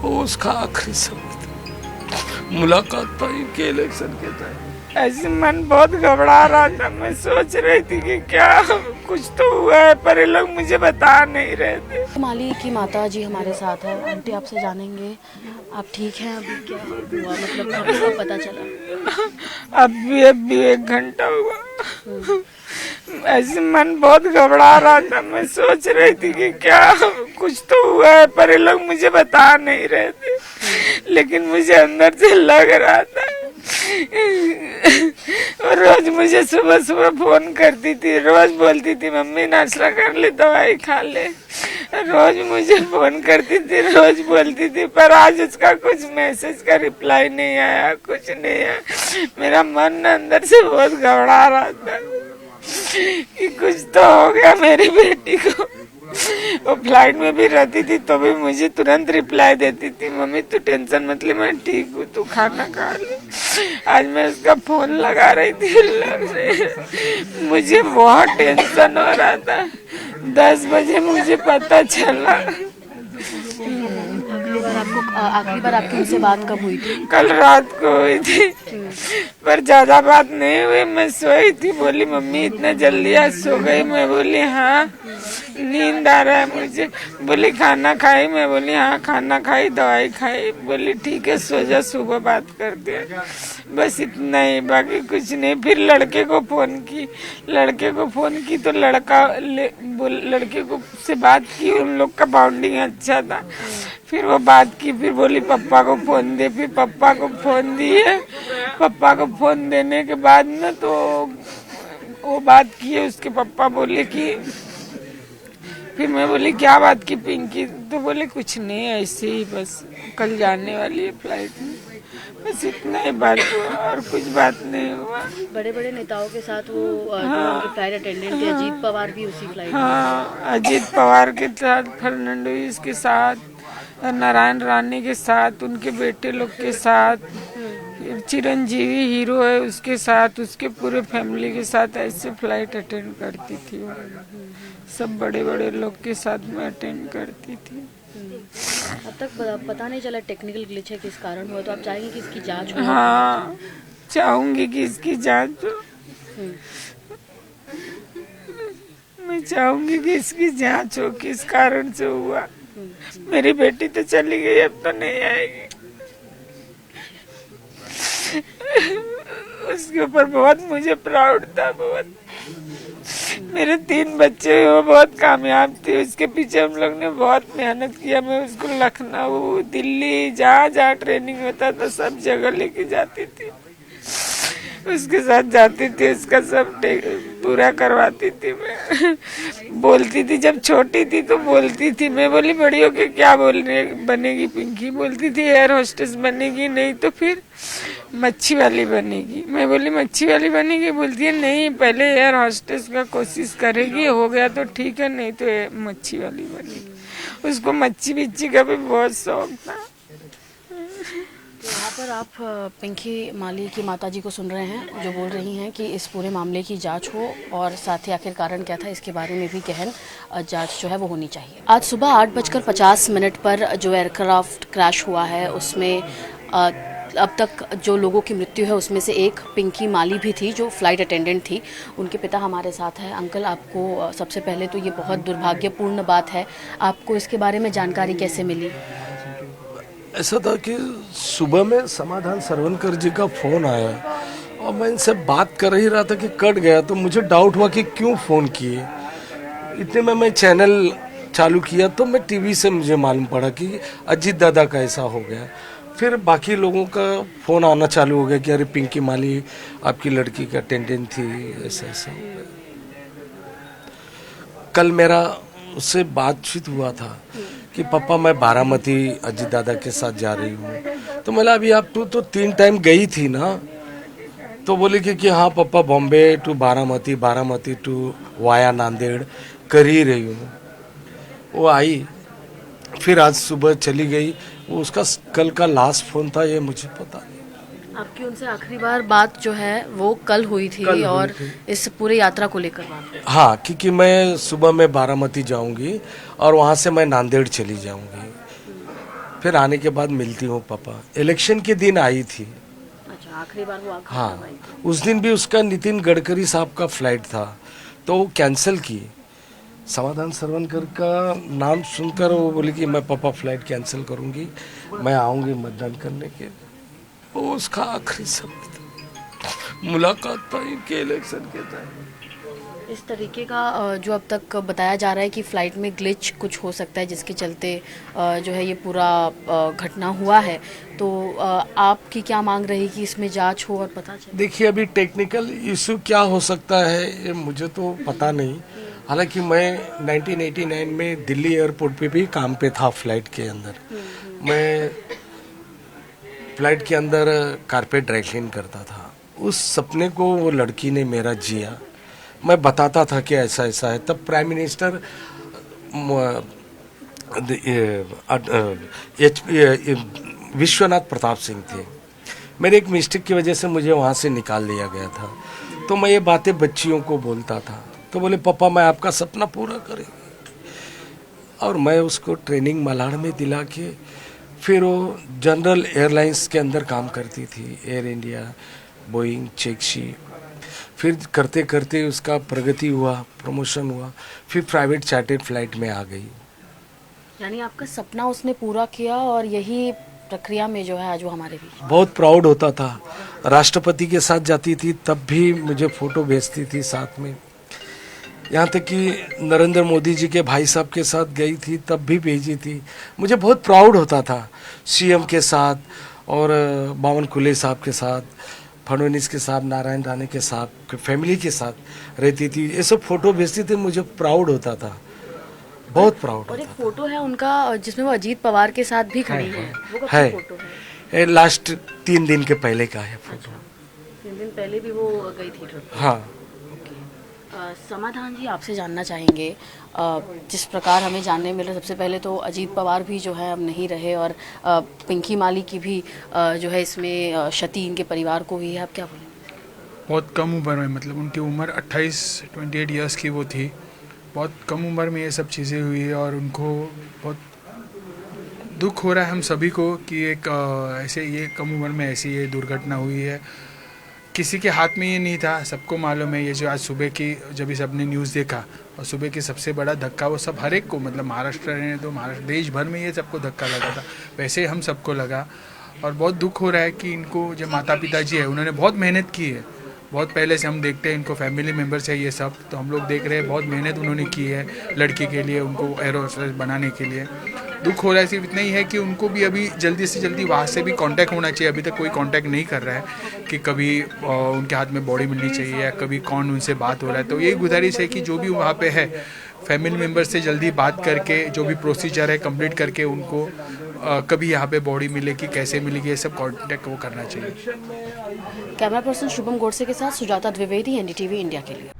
वो उसका आखिरी समय था, मुलाकात पाई के इलेक्शन के टाइम। ऐसे मन बहुत घबरा रहा था, मैं सोच रही थी कि क्या कुछ तो हुआ है, पर ये लोग मुझे बता नहीं रहे थे। माली की माता जी हमारे साथ है। आंटी, आपसे जानेंगे, आप ठीक हैं? अभी क्या हुआ, मतलब कब पता चला? अभी 1 घंटा हुआ। ऐसे मन बहुत घबरा रहा था, मैं सोच रही थी कि क्या कुछ तो हुआ है, पर ये लोग मुझे बता नहीं रहे थे, लेकिन मुझे अंदर से लग रहा था। और रोज मुझे सुबह सुबह फोन करती थी, रोज बोलती थी मम्मी नाश्ता कर ले, दवाई खा ले। रोज मुझे फोन करती थी, रोज बोलती थी, पर आज उसका कुछ मैसेज का रिप्लाई नहीं आया, कुछ नहीं आया। मेरा मन अंदर से बहुत घबरा रहा था कि कुछ तो हो गया मेरी बेटी को। वो फ्लाइट में भी रहती थी तो भी मुझे तुरंत रिप्लाई देती थी, मम्मी तू टेंशन मत ले, मैं ठीक हूँ, तू खाना खा ले। आज मैं उसका फोन लगा रही थी, मुझे बहुत टेंशन हो रहा था। 10 बजे मुझे पता चला। आखिरी बार आपकी उनसे बात कब हुई थी? कल रात को हुई थी, पर ज्यादा बात नहीं हुई। मैं सोई थी, बोली मम्मी इतना जल्दी आज सो गई? मैं बोली हाँ नींद आ रहा है मुझे। बोली खाना खाई? मैं बोली हाँ खाना खाई, दवाई खाई। बोली ठीक है सो जा, सुबह बात करते हैं। बस इतना ही, बाकी कुछ नहीं। फिर लड़के को फोन की तो लड़के को से बात की, उन लोग का बाउंडिंग अच्छा था। फिर वो बात की, फिर बोली पापा को फोन दे, फिर पापा को फोन दिए। पापा को फोन देने के बाद ना तो वो बात की है, उसके पापा बोले कि, फिर मैं बोली क्या बात की पिंकी? तो बोले कुछ नहीं, ऐसे ही बस कल जाने वाली है फ्लाइट में। बस इतना ही बात हुआ और कुछ बात नहीं हुआ। बड़े बड़े नेताओं के साथ वो जो उनके फ्लाइट अटेंडेंट थे, अजीत पवार भी उसी फ्लाइट में? हाँ, अजीत पवार के साथ, फर्नांडीज के साथ, नारायण रानी के साथ, उनके बेटे लोग के साथ, चिरंजीवी हीरो है उसके साथ, उसके पूरे फैमिली के साथ ऐसे फ्लाइट अटेंड करती थी। सब बड़े बड़े लोग के साथ में अटेंड करती थी। अब तक पता नहीं चला टेक्निकल ग्लिच है किस कारण हुआ, तो आप चाहेंगे कि इसकी जांच हो? हाँ, चाहूंगी कि इसकी जांच हो। मैं चाहूंगी कि इसकी जांच हो, किस कारण से हुआ। मेरी बेटी तो चली गई, अब तो नहीं आएगी। उसके ऊपर बहुत मुझे प्राउड था, बहुत। मेरे 3 बच्चे, वो बहुत कामयाब थी, उसके पीछे हम लोग ने बहुत मेहनत किया। मैं उसको लखनऊ, दिल्ली, जहाँ जहाँ ट्रेनिंग होता था सब जगह लेके जाती थी, उसके साथ जाती थी, उसका सब पूरा करवाती थी। मैं बोलती थी, जब छोटी थी तो बोलती थी, मैं बोली बड़ी होके क्या बनेगी पिंकी? बोलती थी एयर होस्टेस बनेगी, नहीं तो फिर मच्छी वाली बनेगी। मैं बोली मच्छी वाली बनेगी? बोलती है नहीं, पहले एयर होस्टेस का कोशिश करेगी, हो गया तो ठीक है, नहीं तो मच्छी वाली बनेगी। उसको मच्छी बिच्छी का भी बहुत शौक था। यहाँ पर आप पिंकी माली की माताजी को सुन रहे हैं, जो बोल रही हैं कि इस पूरे मामले की जांच हो और साथ ही आखिर कारण क्या था इसके बारे में भी गहन जांच जो है वो होनी चाहिए। आज सुबह 8:50 पर जो एयरक्राफ्ट क्रैश हुआ है उसमें अब तक जो लोगों की मृत्यु है उसमें से एक पिंकी माली भी थी, जो फ्लाइट अटेंडेंट थी। उनके पिता हमारे साथ हैं। अंकल, आपको सबसे पहले तो ये बहुत दुर्भाग्यपूर्ण बात है, आपको इसके बारे में जानकारी कैसे मिली? ऐसा था कि सुबह में समाधान सरवनकर जी का फोन आया और मैं इनसे बात कर ही रहा था कि कट गया, तो मुझे डाउट हुआ कि क्यों फ़ोन किए। इतने में मैं चैनल चालू किया तो मैं टीवी से मुझे मालूम पड़ा कि अजीत दादा का ऐसा हो गया। फिर बाकी लोगों का फ़ोन आना चालू हो गया कि अरे पिंकी माली आपकी लड़की की अटेंडेंट थी, ऐसा ऐसा हो गया। कल मेरा उससे बातचीत हुआ था कि पापा मैं बारामती अजीत दादा के साथ जा रही हूँ। तो मैं अभी आप तो 3 टाइम गई थी ना? तो बोले कि हाँ पापा, Bombay to Baramati, Baramati to via Nanded कर ही रही हूँ। वो आई, फिर आज सुबह चली गई। वो उसका कल का लास्ट फोन था, ये मुझे पता नहीं। आपकी उनसे आखिरी बार बात जो है वो कल हुई थी, और इस पूरे यात्रा को लेकर बात? हाँ, क्योंकि मैं सुबह में बारामती जाऊंगी और वहाँ से मैं नांदेड़ चली जाऊंगी। फिर आने के बाद मिलती हूँ पापा। इलेक्शन के दिन आई थी। अच्छा, आखिरी बार वो आखिरी हाँ, बार आई थी। उस दिन भी उसका नितिन गडकरी साहब का फ्लाइट था तो वो कैंसिल की। समाधान सरवनकर का नाम सुनकर वो बोली कि मैं पापा फ्लाइट कैंसिल करूंगी, मैं आऊंगी मतदान करने के। वो उसका आखिरी शब्द था, मुलाकात था इनके इलेक्शन के टाइम। इस तरीके का जो अब तक बताया जा रहा है कि फ़्लाइट में ग्लिच कुछ हो सकता है जिसके चलते जो है ये पूरा घटना हुआ है, तो आपकी क्या मांग रही कि इसमें जांच हो और पता चले? देखिए, अभी टेक्निकल इशू क्या हो सकता है ये मुझे तो पता नहीं। हालांकि मैं 1989 में दिल्ली एयरपोर्ट पे भी काम पे था फ्लाइट के अंदर। मैं फ्लाइट के अंदर कारपेट ड्राई क्लीन करता था। उस सपने को वो लड़की ने मेरा जिया। मैं बताता था कि ऐसा ऐसा है। तब प्राइम मिनिस्टर विश्वनाथ प्रताप सिंह थे। मेरे एक मिस्टेक की वजह से मुझे वहाँ से निकाल दिया गया था। तो मैं ये बातें बच्चियों को बोलता था तो बोले पापा मैं आपका सपना पूरा करेंगे। और मैं उसको ट्रेनिंग मलाड में दिला के फिर वो जनरल एयरलाइंस के अंदर काम करती थी, एयर इंडिया, बोइंग, चेक्सी। फिर करते करते उसका प्रगति हुआ, प्रमोशन हुआ, फिर प्राइवेट चार्टर्ड फ्लाइट में आ गई। यानी आपका सपना उसने पूरा किया और यही प्रक्रिया में जो है आज वो हमारे बीच। बहुत प्राउड होता था। राष्ट्रपति के साथ जाती थी तब भी मुझे फोटो भेजती थी साथ में। यहाँ तक कि नरेंद्र मोदी जी के भाई साहब के साथ गई थी तब भी भेजी थी। मुझे बहुत प्राउड होता था। सीएम के साथ और बावन कुले साहब के साथ, फडणवीस के साथ, नारायण राणे के साथ, फैमिली के साथ रहती थी। ये सब फोटो भेजती थी, मुझे प्राउड होता था, बहुत प्राउड और होता एक फोटो है उनका जिसमें वो अजीत पवार के साथ भी खड़ी है। वो कब है। की फोटो है? ये लास्ट 3 दिन के पहले का है फोटो। 3 दिन पहले भी वो गई थी ट्रिप पे। हाँ। समाधान जी, आपसे जानना चाहेंगे जिस प्रकार हमें जानने मिला, सबसे पहले तो अजीत पवार भी जो है अब नहीं रहे और पिंकी माली की भी जो है इसमें क्षति इनके परिवार को हुई है। आप क्या बोलेंगे? बहुत कम उम्र में, मतलब उनकी उम्र 28 ईयर्स की वो थी। बहुत कम उम्र में ये सब चीज़ें हुई है और उनको बहुत दुख हो रहा है हम सभी को कि एक ऐसे ये कम उम्र में ऐसी ये दुर्घटना हुई है। किसी के हाथ में ये नहीं था, सबको मालूम है। ये जो आज सुबह की जब इस सबने न्यूज़ देखा और सुबह की सबसे बड़ा धक्का वो सब हर एक को, मतलब महाराष्ट्र ने तो महाराष्ट्र देश भर में ये सबको धक्का लगा था, वैसे हम सबको लगा। और बहुत दुख हो रहा है कि इनको जो माता पिता जी है उन्होंने बहुत मेहनत की है। बहुत पहले से हम देखते हैं इनको, फैमिली मेम्बर्स है ये सब, तो हम लोग देख रहे हैं बहुत मेहनत उन्होंने की है लड़की के लिए, उनको एयरोस्पेस बनाने के लिए। दुख हो रहा है सिर्फ इतना ही है कि उनको भी अभी जल्दी से जल्दी वहाँ से भी कांटेक्ट होना चाहिए। अभी तक कोई कांटेक्ट नहीं कर रहा है कि कभी उनके हाथ में बॉडी मिलनी चाहिए या कभी कौन उनसे बात हो रहा है। तो यही गुजारिश है कि जो भी वहाँ पे है फैमिली मेम्बर से जल्दी बात करके जो भी प्रोसीजर है कंप्लीट करके उनको कभी यहाँ पे बॉडी मिलेगी, कैसे मिलेगी, ये सब कांटेक्ट वो करना चाहिए। कैमरा पर्सन शुभम गोडसे के साथ सुजाता द्विवेदी, एनडीटीवी इंडिया के लिए।